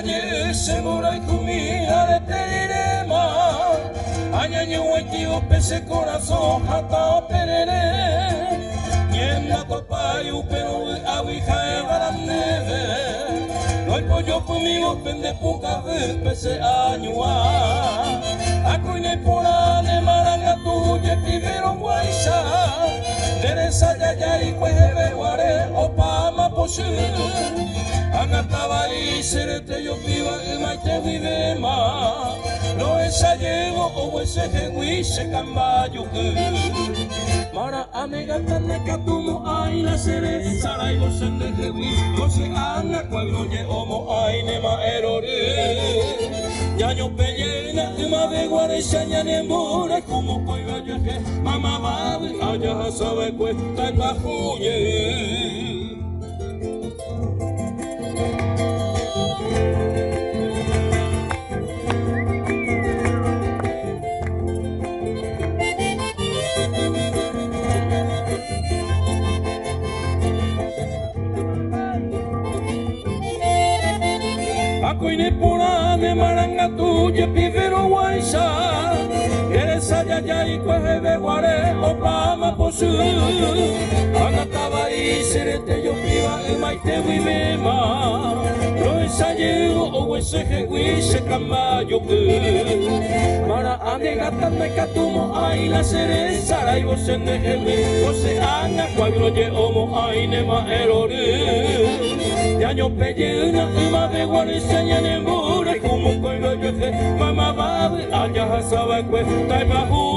Añe se mora y comida de terema. Añe huequi o pese corazón hasta perere. Nienda topa y upero aguija evaraneve. No el pollo conmigo pende poca vez pese añua. Acuine porane maranga tuye pibero guaisa. Teresa yaya y cuejebe guare opa maposu. Angatabali serete yo piba y maite vivema. No esa llego o ese jehui se cambayo Mara amiga tane katumo ay la sere sarai go sende jehui go se anga cuando ye omo ay ne ma erore. Ya yo pellena y ma de guare shanyane mura como coiba yo que mama babe allá sabe cuesta el bajuye. Akoine pura de maranga tuya pivero guaisa. Eres allá y cuejebe guare opama posu. Anataba y serete yo piba y maite vivema. No es allego o ese jehui se camayo Mara amiga tame katumo ay la cereza y vos en de jehui. Vos se anga cuadro ye omo ay nema erore. Ya yo pellena y ma de guare señane mure como coigo yo que mama babe allá sabe cuesta y bajo.